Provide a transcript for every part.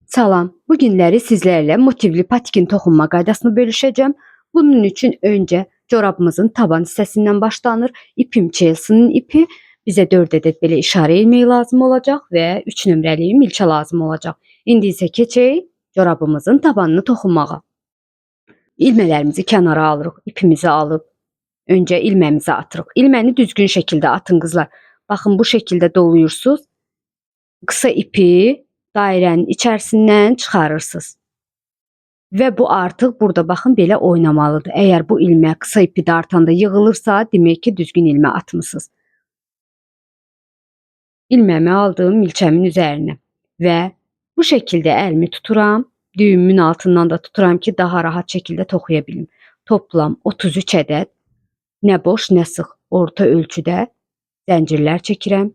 Salam, bu günləri sizlərlə motivli patikin toxunma qaydasını bölüşəcəm. Bunun üçün öncə corabımızın taban hissəsindən başlanır. İpim Chelsea'nin ipi. Bizə 4 ədəd belə işarə ilmeği lazım olacaq və 3 nömrəli milçə lazım olacaq. İndi isə keçək corabımızın tabanını toxunmağa. İlmələrimizi kənara alırıq, ipimizi alıb öncə ilməmizi atırıq. İlməni düzgün şəkildə atın qızlar. Baxın bu şəkildə doluyursunuz. Qısa ipi dairənin içərisindən çıxarırsınız. Və bu artıq burada baxın belə oynamalıdır. Əgər bu ilmə qısa ipi dartanda yığılırsa, demək ki, düzgün ilmə atmısınız. İlməmi aldım milçəmin üzərinə və bu şəkildə əlimi tuturam. Düyümün altından da tuturam ki, daha rahat şəkildə toxuya bilim. Toplam 33 ədəd nə boş, nə sıx orta ölçüdə zəncirlər çəkirəm.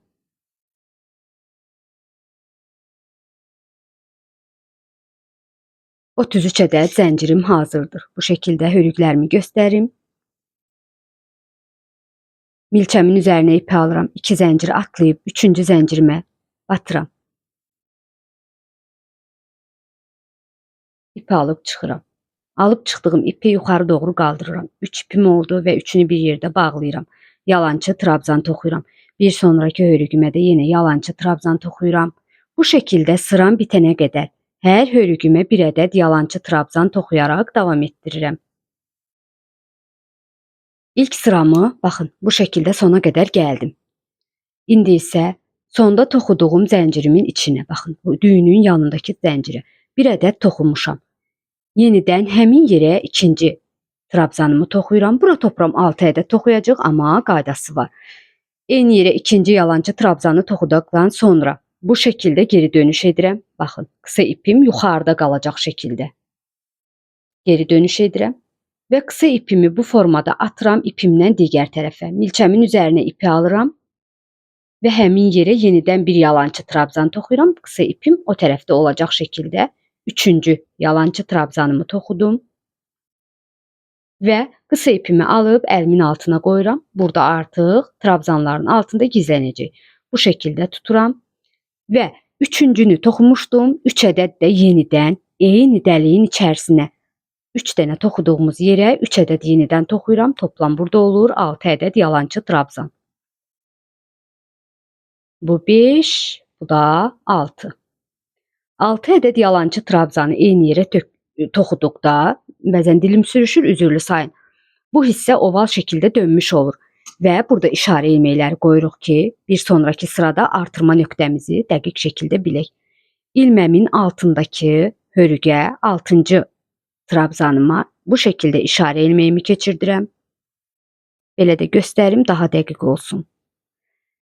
O 33 ədəd zəncirim hazırdır. Bu şəkildə hörüklərimi göstərim. Milçəmin üzərinə ipi alıram. 2 zənciri atlayıb 3-cü zəncirimə batıram. İpi alıb çıxıram. Alıb çıxdığım ipi yuxarı doğru qaldırıram. 3 ipim oldu və üçünü bir yerdə bağlayıram. Yalançı trabzan toxuyuram. Bir sonraki hörüyümə də yenə yalançı trabzan toxuyuram. Bu şəkildə sıram bitənə qədər hər hörüyümə bir ədəd yalançı trabzan toxuyaraq davam etdirirəm. İlk sıramı baxın bu şəkildə sona qədər gəldim. İndi isə sonda toxuduğum zəncirimin içinə baxın. Bu düyünün yanındakı zəncirə bir ədəd toxumuşam. Yenidən həmin yerə ikinci trabzanımı toxuyuram. Bura toplam 6 ədəd toxuyacaq, amma qaydası var. Eyni yerə ikinci yalançı trabzanı toxudıqdan sonra bu şəkildə geri dönüş edirəm. Baxın, qısa ipim yuxarıda qalacaq şəkildə. Geri dönüş edirəm və qısa ipimi bu formada atıram ipimdən digər tərəfə. Milçəmin üzərinə ipi alıram və həmin yerə yenidən bir yalançı trabzan toxuyuram. Qısa ipim o tərəfdə olacaq şəkildə. Üçüncü yalançı trabzanımı toxudum və qısa ipimi alıb əlimin altına qoyuram. Burada artıq trabzanların altında gizlənəcək. Bu şəkildə tuturam və üçüncünü toxumuşdum. 3 ədəd də yenidən eyni dəliyin içərisinə 3 dənə toxuduğumuz yerə 3 ədəd yenidən toxuyuram. Toplam burada olur 6 ədəd yalançı trabzan. Bu 5, bu da 6. 6 ədəd yalançı trabzanı eyni yerə toxuduqda, bəzən dilim sürüşür, üzürlü sayın. Bu hissə oval şəkildə dönmüş olur və burada işarə ilməkləri qoyuruq ki, bir sonraki sırada artırma nöqtəmizi dəqiq şəkildə bilək. İlməmin altındakı hörüyə 6-cı trabzanıma bu şəkildə işarə ilməyimi keçirdirəm. Belə də göstərim, daha dəqiq olsun.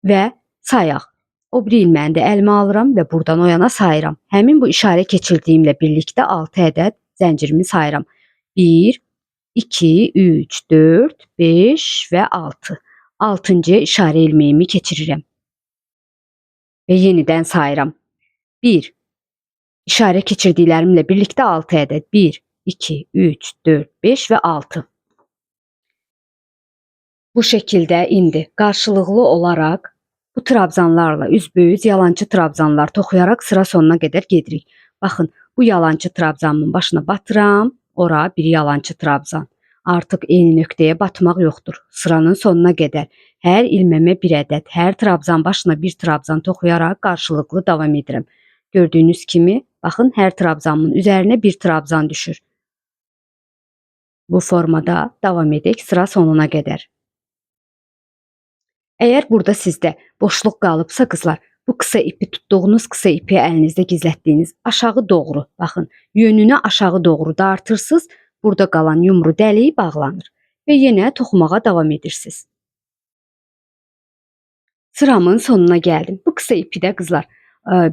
Və sayaq. O bir ilməni də əlimə alıram və buradan o yana sayıram. Həmin bu işarə keçirdiyimlə birlikdə 6 ədəd zəncirimi sayıram. 1, 2, 3, 4, 5 və 6. 6-cı işarə ilməyimi keçirirəm. Və yenidən sayıram. 1, işarə keçirdiklərimlə birlikdə 6 ədəd. 1, 2, 3, 4, 5 və 6. Bu şəkildə indi qarşılıqlı olaraq bu trabzanlarla üzbəüz yalançı trabzanlar toxuyaraq sıra sonuna qədər gedirik. Baxın, bu yalançı trabzanın başına batıram, ora bir yalançı trabzan. Artıq eyni nöqtəyə batmaq yoxdur. Sıranın sonuna qədər hər ilməmə bir ədəd, hər trabzan başına bir trabzan toxuyaraq qarşılıqlı davam edirəm. Gördüyünüz kimi, baxın, hər trabzanın üzərinə bir trabzan düşür. Bu formada davam edək sıra sonuna qədər. Əgər burada sizdə boşluq qalıbsa qızlar, bu qısa ipi tutduğunuz qısa ipi əlinizdə gizlətdiyiniz aşağı doğru, baxın, yönünü aşağı doğru dartırsınız, burada qalan yumru dəliyi bağlanır və yenə toxumağa davam edirsiniz. Sıramın sonuna gəldim. Bu qısa ipi də qızlar,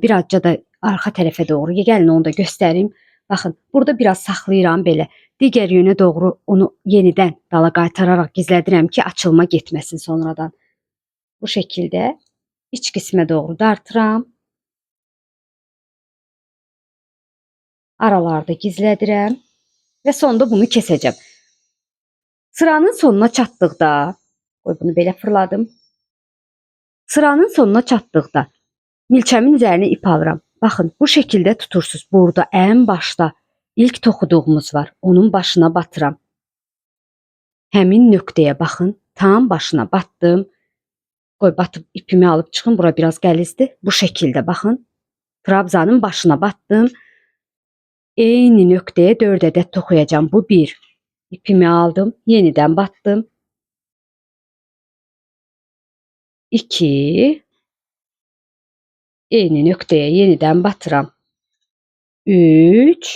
birazca da arxa tərəfə doğru, gəlin onu da göstərim. Baxın, burada biraz saxlayıram belə, digər yönə doğru onu yenidən dala qaytararaq gizlədirəm ki, açılma getməsin sonradan. Bu şəkildə iç qismə doğru dartıram. Aralarda gizlədirəm və sonda bunu kesəcəm. Sıranın sonuna çatdıqda, qoy bunu belə fırladım. Sıranın sonuna çatdıqda milçəmin üzərinə ip alıram. Baxın, bu şəkildə tutursunuz. Burada ən başda ilk toxuduğumuz var. Onun başına batıram. Həmin nöqtəyə baxın. Tam başına batdım. Qoy batıb ipimi alıb çıxım. Bura biraz gəlizdir. Bu şəkildə baxın. Trabzanın başına battım. Eyni nöqtəyə 4 ədəd toxuyacağım. Bu 1. İpimi aldım. Yenidən battım. 2. Eyni nöqtəyə yenidən batıram. 3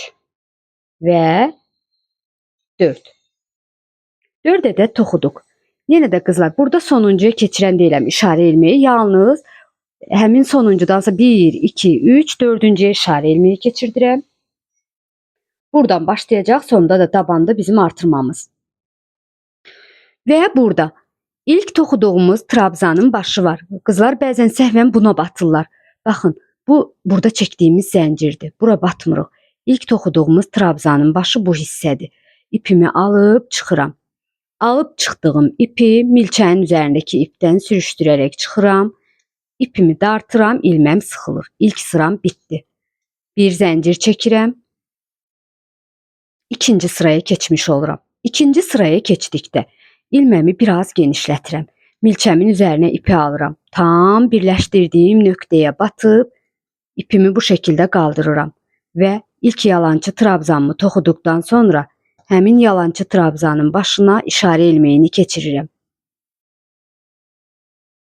və 4. 4 ədəd toxuduq. Yenə də qızlar, burada sonuncuya keçirən deyiləm işarə ilmeği. Yalnız həmin sonuncudansa 1, 2, 3, 4-cüyə işarə ilmeği keçirdirəm. Buradan başlayacaq, sonunda da tabanda bizim artırmamız. Və burada ilk toxuduğumuz trabzanın başı var. Qızlar bəzən səhvən buna batırlar. Baxın, bu burada çəkdiyimiz zəncirdir. Bura batmırıq. İlk toxuduğumuz trabzanın başı bu hissədir. İpimi alıb çıxıram. Alıb çıxdığım ipi milçəyin üzərindəki ipdən sürüşdürərək çıxıram. İpimi dartıram, ilməm sıxılır. İlk sıram bitdi. Bir zəncir çəkirəm. İkinci sıraya keçmiş oluram. İkinci sıraya keçdikdə ilməmi biraz genişlətirəm. Milçəmin üzərinə ipi alıram. Tam birləşdirdiyim nöqtəyə batıb ipimi bu şəkildə qaldırıram və ilk yalançı trabzanımı toxuduqdan sonra həmin yalançı trabzanın başına işarə ilmeyini keçirirəm.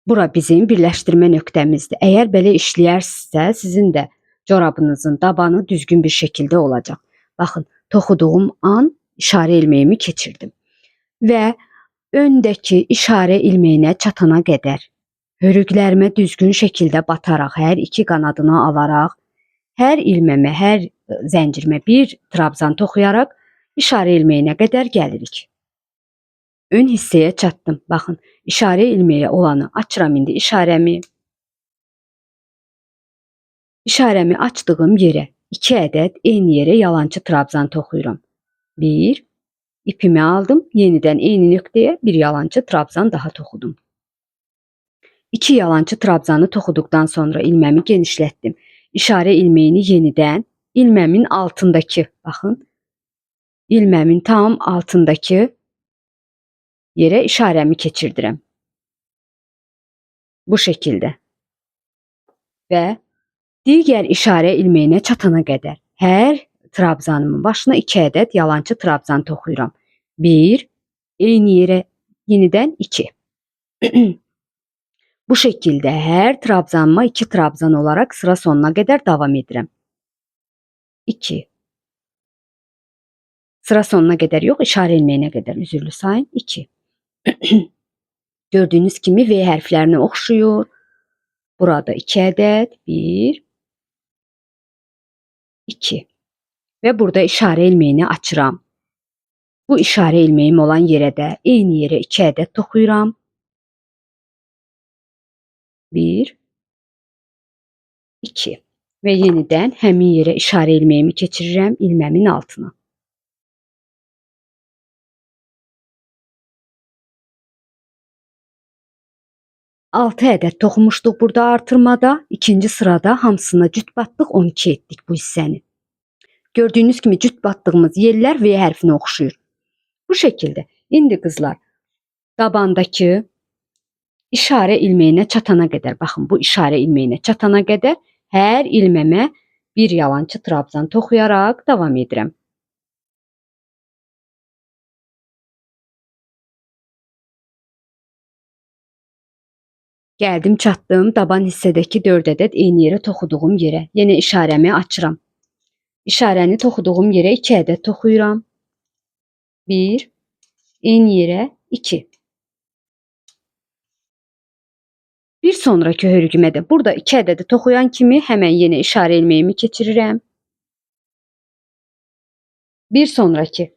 Bura bizim birləşdirmə nöqtəmizdir. Əgər belə işləyərsinizsə, sizin də corabınızın dabanı düzgün bir şəkildə olacaq. Baxın, toxuduğum an işarə ilmeyimi keçirdim. Və öndəki işarə ilmeyinə çatana qədər hörüklərimə düzgün şəkildə bataraq, hər iki qanadını alaraq, hər ilməmə, hər zəncirimə bir trabzan toxuyaraq işarə ilmeyinə qədər gəlirik. Ön hissəyə çatdım. Baxın, işarə ilmeği olanı açıram indi işarəmi. İşarəmi açdığım yerə 2 ədəd eyni yerə yalançı trabzan toxuyuram. 1, ipimi aldım, yenidən eyni nöqtəyə bir yalançı trabzan daha toxudum. 2 yalançı trabzanı toxuduqdan sonra ilməmi genişlətdim. İşarə ilmeyini yenidən ilməmin altındakı, baxın, ilməmin tam altındakı yerə işarəmi keçirdirəm. Bu şəkildə. Və digər işarə ilmeyinə çatana qədər hər trabzanımın başına 2 ədəd yalançı trabzan toxuyuram. 1, eyni yerə yenidən 2. Bu şəkildə hər trabzanıma 2 trabzan olaraq sıra sonuna qədər davam edirəm. 2. Sıra sonuna qədər yox, işarə ilmeyinə qədər üzürlü sayın 2. Gördüyünüz kimi V hərflərini oxşuyur. Burada 2 ədəd, 1, 2. Və burada işarə ilmeyini açıram. Bu işarə ilmeyim olan yerə də eyni yerə 2 ədəd toxuyuram. 1, 2. Və yenidən həmin yerə işarə ilmeyimi keçirirəm ilməmin altına. Altı ədəd toxumuşduq burada artırmada. İkinci sırada hamısına cüt batdıq, 12 etdik bu hissəni. Gördüyünüz kimi cüt batdığımız yerlər V hərfinə oxşuyur. Bu şəkildə. İndi qızlar, dabandakı işarə ilmeyinə çatana qədər, baxın bu işarə ilmeyinə çatana qədər hər ilməmə bir yalançı trabzan toxuyaraq davam edirəm. Gəldim, çatdım daban hissədəki 4 ədəd eyni yerə toxuduğum yerə. Yenə işarəmi açıram. İşarəni toxuduğum yerə 2 ədəd toxuyuram. 1, eyni yerə 2. Bir sonraki hörgümə də burada 2 ədədi toxuyan kimi həmən yenə işarə ilmeyimi keçirirəm. Bir sonraki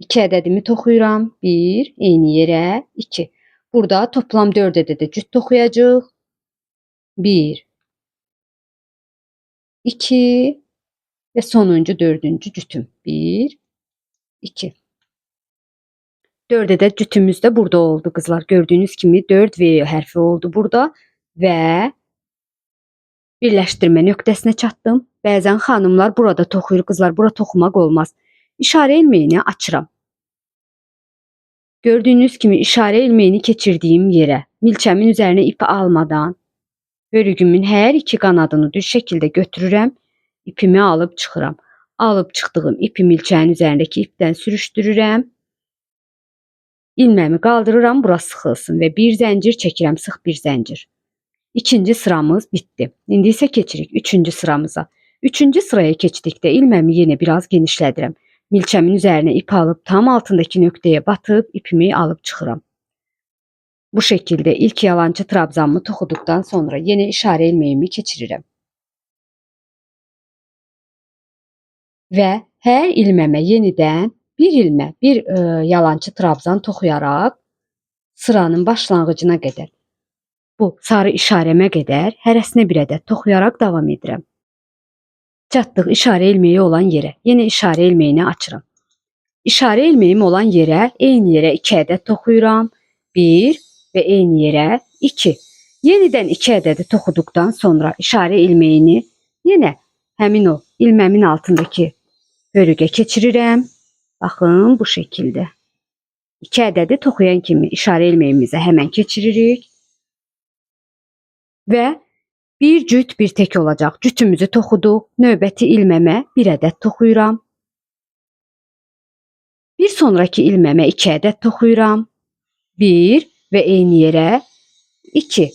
2 ədədimi toxuyuram. 1, eyni yerə 2. Burada toplam 4 ədədə cüt toxuyacaq. 1, 2 və sonuncu 4-cü cütüm. 1, 2. 4 ədəd cütümüz də burada oldu qızlar. Gördüyünüz kimi 4 V hərfi oldu burada və Birləşdirmə nöqtəsinə çatdım. Bəzən xanımlar burada toxuyur, qızlar bura toxumaq olmaz. İşarə ilməyini açıram. Gördüyünüz kimi işarə ilməyini keçirdiyim yerə milçəmin üzərinə ipi almadan hörüyümün hər iki qanadını düz şəkildə götürürəm. İpimi alıb çıxıram. Alıb çıxdığım ipi milçəyin üzərindəki ipdən sürüşdürürəm. İlməmi qaldırıram, bura sıxılsın və bir zəncir çəkirəm, sıx bir zəncir. İkinci sıramız bitdi. İndi isə keçirik üçüncü sıramıza. Üçüncü sıraya keçdikdə ilməmi yenə biraz genişlədirəm. Milçəmin üzərinə ip alıb tam altındakı nöqtəyə batıb ipimi alıb çıxıram. Bu şəkildə ilk yalançı trabzanımı toxuduqdan sonra yenə işarə ilməyimi keçirirəm. Və hər ilməmə yenidən bir ilmə, bir yalançı trabzan toxuyaraq sıranın başlanğıcına qədər, bu sarı işarəmə qədər hərəsinə bir ədəd toxuyaraq davam edirəm. Çatdıq işarə ilməyi olan yerə, yenə işarə ilməyini açıram. İşarə ilməyim olan yerə, eyni yerə 2 ədəd toxuyuram. 1 və eyni yerə 2. Yenidən 2 ədədi toxuduqdan sonra işarə ilməyini yenə həmin o ilməmin altındakı hörüyə keçirirəm. Baxın bu şəkildə. 2 ədədi toxuyan kimi işarə ilməyimizə həmən keçiririk. Və bir cüt bir tək olacaq. Cütümüzü toxuduq. Növbəti ilməmə bir ədəd toxuyuram. Bir sonraki ilməmə 2 ədəd toxuyuram. 1 və eyni yerə 2.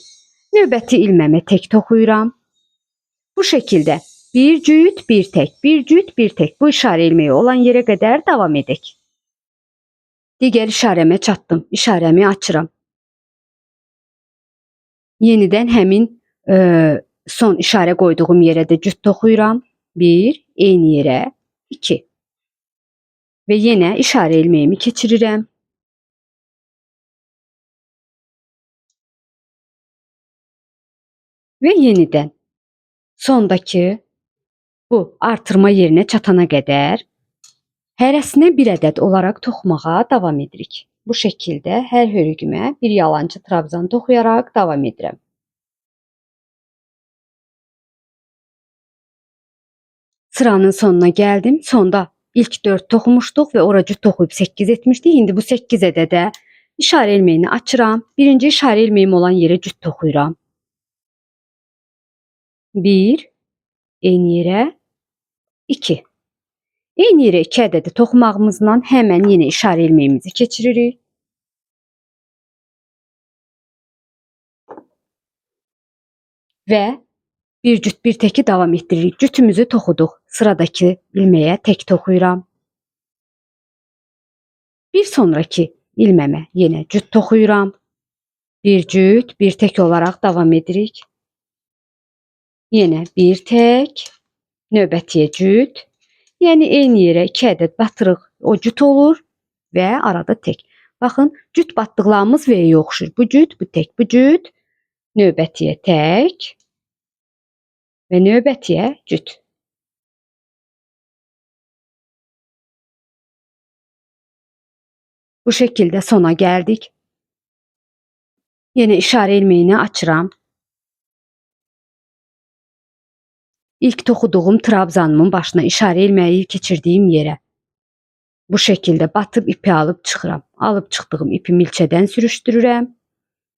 Növbəti ilməmə tək toxuyuram. Bu şəkildə bir cüt, bir tək, bir cüt, bir tək bu işarə ilməyi olan yerə qədər davam edək. Digər işarəmə çatdım. İşarəmi açıram. Yenidən həmin son işarə qoyduğum yerə də cüt toxuyuram. 1, eyni yerə 2. Və yenə işarə ilməyimi keçirirəm. Və yenidən sondakı bu artırma yerinə çatana qədər hərəsinə bir ədəd olaraq toxumağa davam edirik. Bu şəkildə hər hörüyümə bir yalançı trabzan toxuyaraq davam edirəm. Sıranın sonuna gəldim. Sonda ilk 4 toxumuşduq və ora cüt toxuyub 8 etmişdik. İndi bu 8 ədədə işarə ilməyini açıram. Birinci işarə ilməyim olan yerə cüt toxuyuram. 1, eyni yerə 2. Eyni yerə 2 ədədi toxumağımızla həmən yenə işarə ilməyimizi keçiririk. Və bir cüt bir təki davam etdiririk. Cütümüzü toxuduq. Sıradakı ilməyə tək toxuyuram. Bir sonraki ilməmə yenə cüt toxuyuram. Bir cüt, bir tək olaraq davam edirik. Yenə bir tək, növbətiyə cüt. Yəni eyni yerə 2 ədəd batırıq. O cüt olur və arada tək. Baxın, cüt batdıqlarımız V-yə oxşur. Bu cüt, bu tək, bu cüt. Növbətiyə tək və növbətiyə cüt. Bu şəkildə sona gəldik. Yenə işarə ilməyini açıram. İlk toxuduğum trabzanımın başına işarə ilməyi keçirdiyim yerə bu şəkildə batıb ipi alıb çıxıram. Alıb çıxdığım ipi milçədən sürüşdürürəm.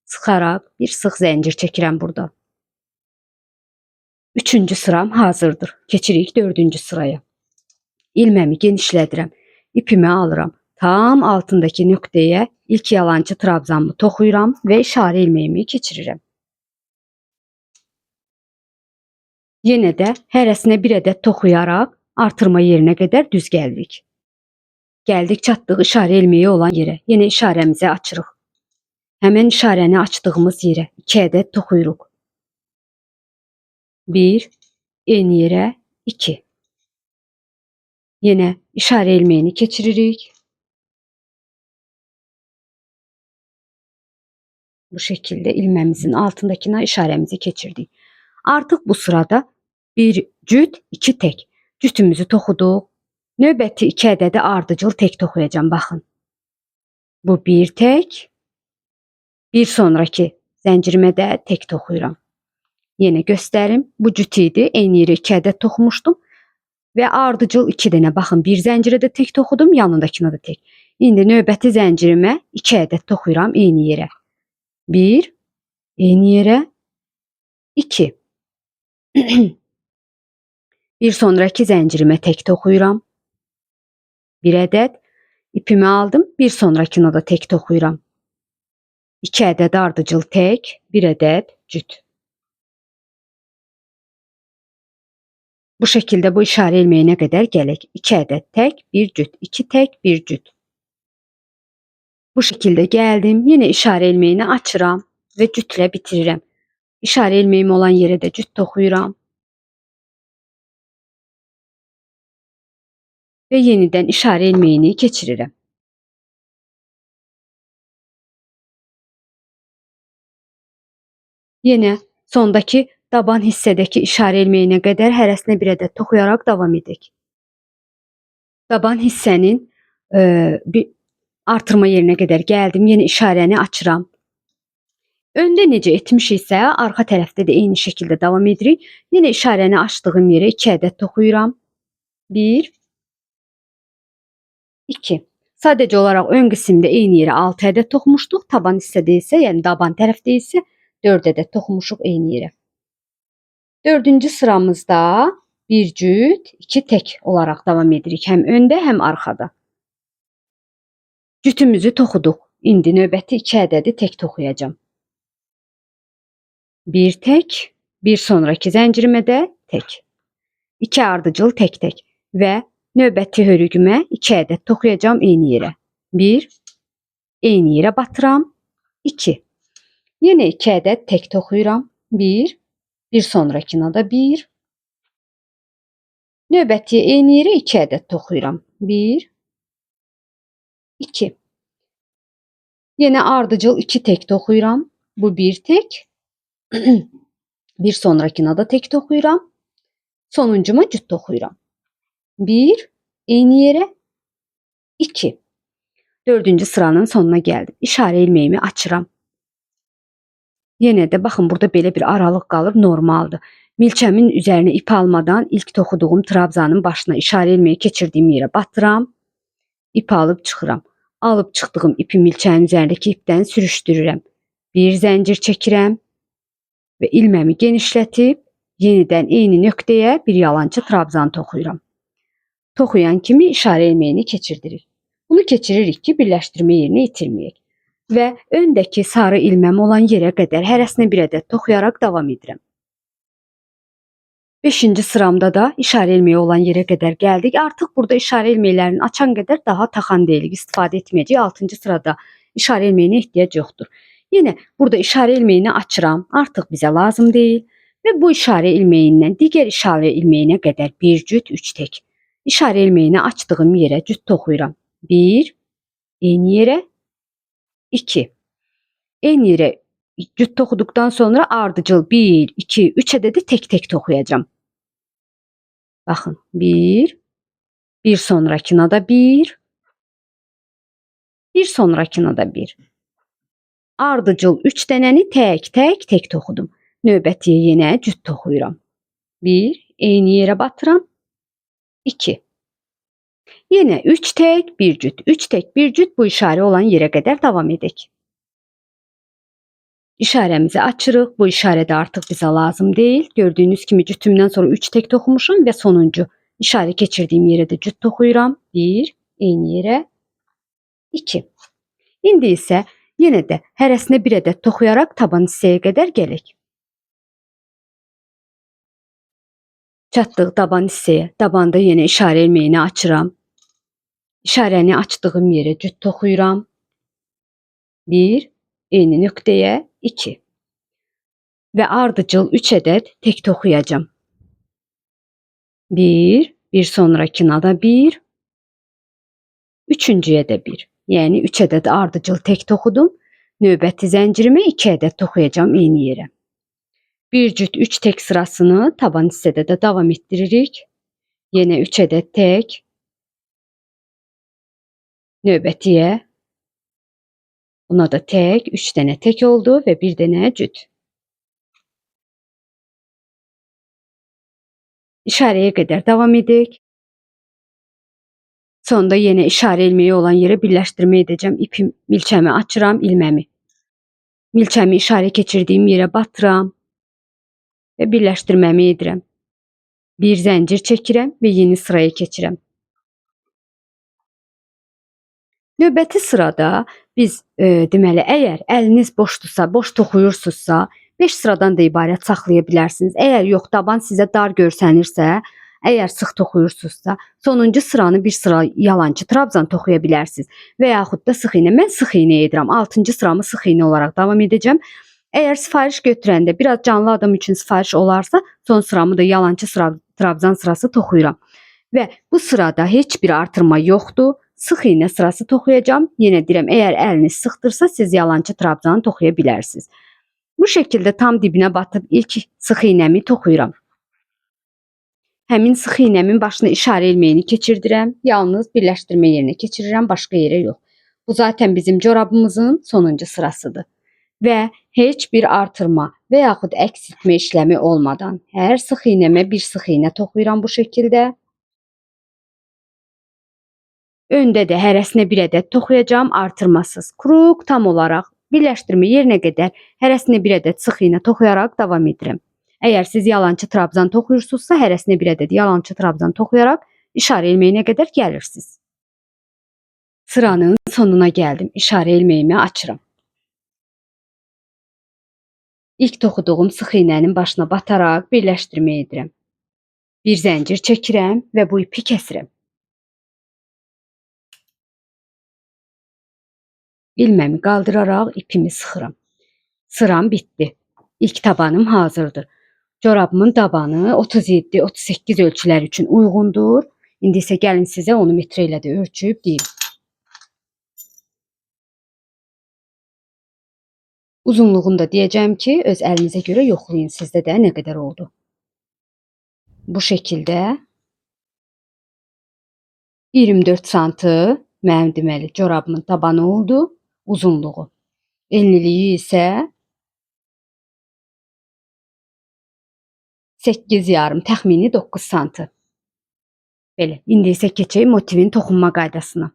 Sıxaraq bir sıx zəncir çəkirəm burada. Üçüncü sıram hazırdır. Keçirik dördüncü sıraya. İlməmi genişlədirəm. İpimi alıram. Tam altındakı nöqtəyə ilk yalançı trabzanımı toxuyuram və işarə ilməyimi keçirirəm. Yenə də hərəsinə bir ədəd toxuyaraq artırma yerinə qədər düz gəldik. Gəldik çatdıq işarə ilməyi olan yerə. Yenə işarəmizi açırıq. Həmən işarəni açdığımız yerə 2 ədəd toxuyuruq. 1, eyni yerə 2. Yenə işarə ilməyini keçiririk. Bu şəkildə ilməmizin altındakına işarəmizi keçirdik. Artıq bu sırada bir cüt, 2 tək. Cütümüzü toxuduq. Növbəti 2 ədədi ardıcıl tək toxuyacağım. Baxın. Bu bir tək. Bir sonraki zəncirimə də tək toxuyuram. Yenə göstərim. Bu cüt idi. Eyni yerə 2 ədəd toxumuşdum. Və ardıcıl 2 dənə. Baxın, bir zəncirə də tək toxudum, yanındakına da tək. İndi növbəti zəncirimə 2 ədəd toxuyuram eyni yerə. 1, eyni yerə 2. Bir sonraki zəncirimə tək toxuyuram. 1 ədəd. İpimi aldım, bir sonrakına da tək toxuyuram. 2 ədəd ardıcıl tək, 1 ədəd cüt. Bu şəkildə bu işarə ilməyinə qədər gələk. 2 ədəd tək, 1 cüt, 2 tək, 1 cüt. Bu şəkildə gəldim. Yenə işarə ilməyini açıram və cütlə bitirirəm. İşarə ilməyim olan yerə də cüt toxuyuram. Və yenidən işarə ilməyini keçirirəm. Yenə sondakı daban hissədəki işarə ilməyinə qədər hərəsinə bir ədəd toxuyaraq davam edək. Daban hissənin bir artırma yerinə qədər gəldim. Yenə işarəni açıram. Öndə necə etmişiksə, arxa tərəfdə də eyni şəkildə davam edirik. Yenə işarəni açdığım yerə 2 ədəd toxuyuram. 1, 2. Sadəcə olaraq ön qismdə eyni yerə 6 ədəd toxumuşduq. Taban hissədə isə, yəni daban tərəfdə isə 4 ədəd toxumuşuq eyni yerə. 4-cü sıramızda 1 cüt, 2 tək olaraq davam edirik. Həm öndə, həm arxada. Cütümüzü toxuduq. İndi növbəti 2 ədədi tək toxuyacağam. 1 tək, bir sonraki zəncirimə də tək. 2 ardıcıl tək-tək və növbəti hörüqümə 2 ədəd toxuyacağam eyni yerə. 1, eyni yerə batıram. 2. Yenə 2 ədəd tək toxuyuram. 1, bir sonrakına da 1. Növbəti eyni yerə 2 ədəd toxuyuram. 1, 2. Yenə ardıcıl 2 tək toxuyuram. Bu 1 tək. Bir sonrakına da tək toxuyuram. Sonuncuma cüt toxuyuram. 1, eyni yerə 2. 4-cü sıranın sonuna gəldim. İşarə ilməyimi açıram. Yenə də baxın, burada belə bir aralıq qalır, normaldır. Milçəmin üzərinə ip almadan ilk toxuduğum trabzanın başına işarə ilməyi keçirdiyim yerə batıram. İp alıb çıxıram. Alıb çıxdığım ipi milçənin üzərindəki ipdən sürüşdürürəm. Bir zəncir çəkirəm və ilməmi genişlətib yenidən eyni nöqtəyə bir yalançı trabzan toxuyuram. Toxuyan kimi işarə ilməyini keçirdirik. Bunu keçiririk ki, birləşdirmə yerini itirməyək. Və öndəki sarı ilməm olan yerə qədər hərəsinə bir ədəd toxuyaraq davam edirəm. 5-ci sıramda da işarə ilməyi olan yerə qədər gəldik. Artıq burada işarə ilməklərini açan qədər daha taxan deyilik, istifadə etməyəcəyik. 6-cı sırada işarə ilməyinə ehtiyac yoxdur. Yenə burada işarə ilməyini açıram. Artıq bizə lazım deyil. Və bu işarə ilməyindən digər işarə ilməyinə qədər 1 cüt, 3 tək. İşarə ilməyini açdığım yerə cüt toxuyuram. 1, eyni yerə 2. Eyni yerə cüt toxuduqdan sonra ardıcıl 1, 2, 3 ədədi tək-tək toxuyacağam. Baxın, 1, bir sonrakına da 1, bir sonrakına da 1. Ardıcıl 3 dənəni tək toxudum. Növbətiyə yenə cüt toxuyuram. 1, eyni yerə batıram. 2. Yenə 3 tək, 1 cüt, 3 tək, 1 cüt bu işarə olan yerə qədər davam edək. İşarəmizi açırıq. Bu işarə də artıq bizə lazım deyil. Gördüyünüz kimi cütümdən sonra 3 tək toxumuşam və sonuncu işarə keçirdiyim yerə də cüt toxuyuram. 1, eyni yerə 2. İndi isə yenə də hərəsinə bir ədəd toxuyaraq taban hissəyə qədər gələk. Çatdıq taban hissəyə. Tabanda yenə işarə ilməyini açıram. İşarəni açdığım yerə cüt toxuyuram. 1, eyni nöqtəyə 2. Və ardıcıl 3 ədəd tək toxuyacağam. 1, bir sonrakına da 1, üçüncüyə də 1. Yəni 3 ədəd ardıcıl tək toxudum. Növbəti zəncirimə 2 ədəd toxuyacağam eyni yerə. 1 cüt 3 tək sırasını taban hissədə də davam etdiririk. Yenə 3 ədəd tək. Növbətiyə buna da tək, 3 dənə tək oldu və 1 dənə cüt. İşarəyə qədər davam edək. Sonda yenə işarə ilmeği olan yerə birləşdirmə edəcəm. İpim, milçəmi açıram, ilməmi. Milçəmi işarə keçirdiyim yerə batıram və birləşdirməmi edirəm. Bir zəncir çəkirəm və yeni sıraya keçirəm. Növbəti sırada biz deməli, əgər əliniz boşdursa, boş toxuyursunuzsa, 5 sıradan da ibarət saxlaya bilərsiniz. Əgər yox, daban sizə dar görsənirsə, əgər sıx toxuyursunuzsa, sonuncu sıranı bir sıra yalancı trabzan toxuya bilərsiniz. Və yaxud da sıx iynə. Mən sıx iynə edirəm. 6-cı sıramı sıx iynə olaraq davam edəcəm. Əgər sifariş götürəndə biraz canlı adam üçün sifariş olarsa, son sıramı da yalancı trabzan sırası toxuyuram. Və bu sırada heç bir artırma yoxdur. Sıx iynə sırası toxuyacağım. Yenə deyirəm, əgər əliniz sıxdırsa, siz yalancı trabzanı toxuya bilərsiniz. Bu şəkildə tam dibinə batıb ilk sıx iynəmi toxuyuram. Həmin sıx iynəmin başına işarə ilmeyini keçirdirəm. Yalnız birləşdirmə yerinə keçirirəm, başqa yerə yox. Bu zaten bizim corabımızın sonuncu sırasıdır. Və heç bir artırma və yaxud əksiltmə işləmi olmadan hər sıx iynəmə bir sıx iynə toxuyuram bu şəkildə. Öndə də hərəsinə bir ədəd toxuyacağım, artırmasız. Kruk tam olaraq birləşdirmə yerinə qədər hərəsinə bir ədəd sıx iynə toxuyaraq davam edirəm. Əgər siz yalancı trabzan toxuyursunuzsa, hərəsinə bir ədəd yalancı trabzan toxuyaraq işarə ilmeyinə qədər gəlirsiniz. Sıranın sonuna gəldim. İşarə ilmeyimi açıram. İlk toxuduğum sıx iynənin başına bataraq birləşdirmə edirəm. Bir zəncir çəkirəm və bu ipi kəsirəm. İlməmi qaldıraraq ipimi sıxıram. Sıram bitdi. İlk tabanım hazırdır. Corabımın tabanı 37-38 ölçülər üçün uyğundur. İndi isə gəlin sizə onu metrə ilə də ölçüb deyim. Uzunluğunu da deyəcəm ki, öz əlinizə görə yoxlayın sizdə də nə qədər oldu. Bu şəkildə 24 santı mənim deməli corabımın tabanı oldu. Uzunluğu. Enliliyi isə 8 yarım, təxmini 9 santı. Belə, indi isə keçək motivin toxunma qaydasına.